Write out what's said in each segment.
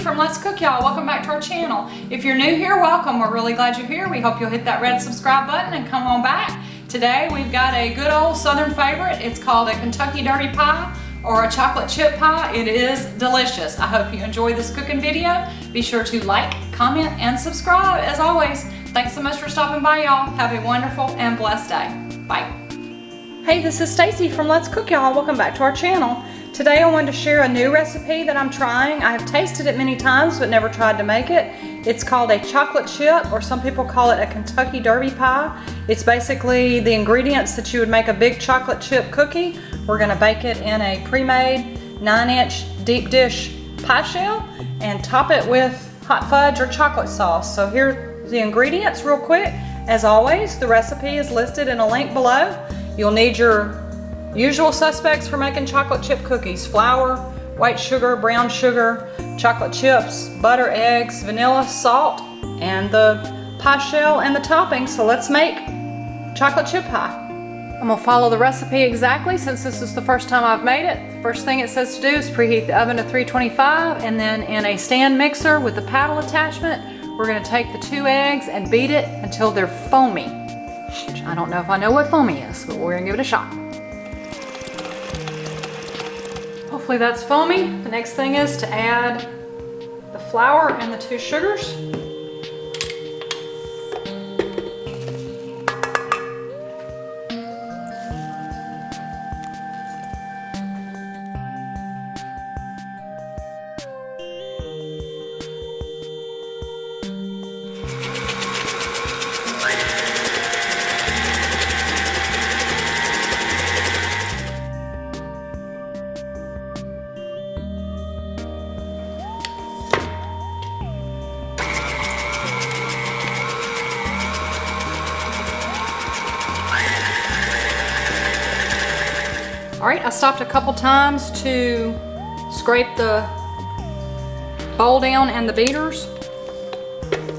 from Let's Cook, y'all. Welcome back to our channel. If you're new here, welcome. We're really glad you're here. We hope you'll hit that red subscribe button and come on back. Today we've got a good old southern favorite. It's called a Kentucky Derby Pie or a chocolate chip pie. It is delicious. I hope you enjoy this cooking video. Be sure to like, comment, and subscribe. As always, thanks so much for stopping by, y'all. Have a wonderful and blessed day. Bye. Hey, this is Stacy from Let's Cook, y'all. Welcome back to our channel. Today I wanted to share a new recipe that I'm trying. I have tasted it many times but never tried to make it. It's called a chocolate chip, or some people call it a Kentucky Derby pie. It's basically the ingredients that you would make a big chocolate chip cookie. We're gonna bake it in a pre-made 9-inch deep dish pie shell and top it with hot fudge or chocolate sauce. So here's the ingredients real quick. As always, the recipe is listed in a link below. You'll need your usual suspects for making chocolate chip cookies: flour, white sugar, brown sugar, chocolate chips, butter, eggs, vanilla, salt, and the pie shell and the topping. So let's make chocolate chip pie. I'm gonna follow the recipe exactly since this is the first time I've made it. The first thing it says to do is preheat the oven to 325, and then in a stand mixer with the paddle attachment, we're gonna take the 2 eggs and beat it until they're foamy. I don't know if I know what foamy is, but we're gonna give it a shot. Hopefully that's foamy. The next thing is to add the flour and the 2 sugars. All right, I stopped a couple times to scrape the bowl down and the beaters.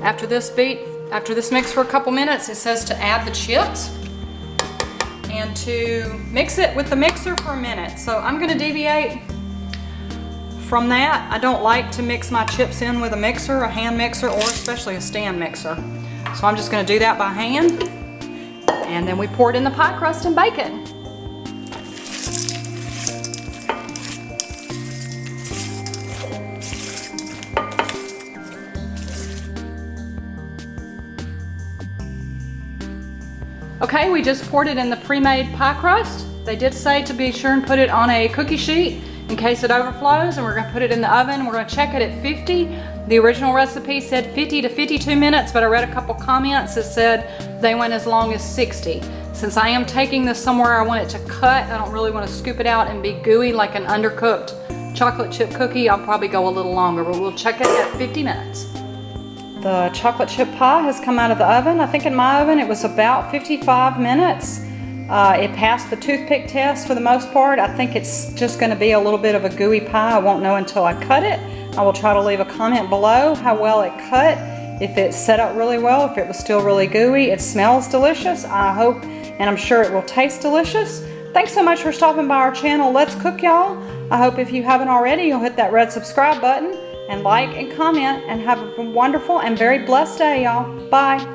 After this mix for a couple minutes, it says to add the chips and to mix it with the mixer for a minute. So I'm gonna deviate from that. I don't like to mix my chips in with a mixer, a hand mixer, or especially a stand mixer. So I'm just gonna do that by hand. And then we pour it in the pie crust and bake it. Okay, we just poured it in the pre-made pie crust. They did say to be sure and put it on a cookie sheet in case it overflows, and we're gonna put it in the oven. We're gonna check it at 50. The original recipe said 50 to 52 minutes, but I read a couple comments that said they went as long as 60. Since I am taking this somewhere I want it to cut, I don't really want to scoop it out and be gooey like an undercooked chocolate chip cookie. I'll probably go a little longer, but we'll check it at 50 minutes. The chocolate chip pie has come out of the oven. I think in my oven it was about 55 minutes. It passed the toothpick test for the most part. I think it's just going to be a little bit of a gooey pie. I won't know until I cut it. I will try to leave a comment below how well it cut, if it set up really well, if it was still really gooey. It smells delicious. I hope and I'm sure it will taste delicious. Thanks so much for stopping by our channel, Let's Cook, y'all. I hope if you haven't already, you'll hit that red subscribe button and like and comment, and have a wonderful and very blessed day, y'all. Bye.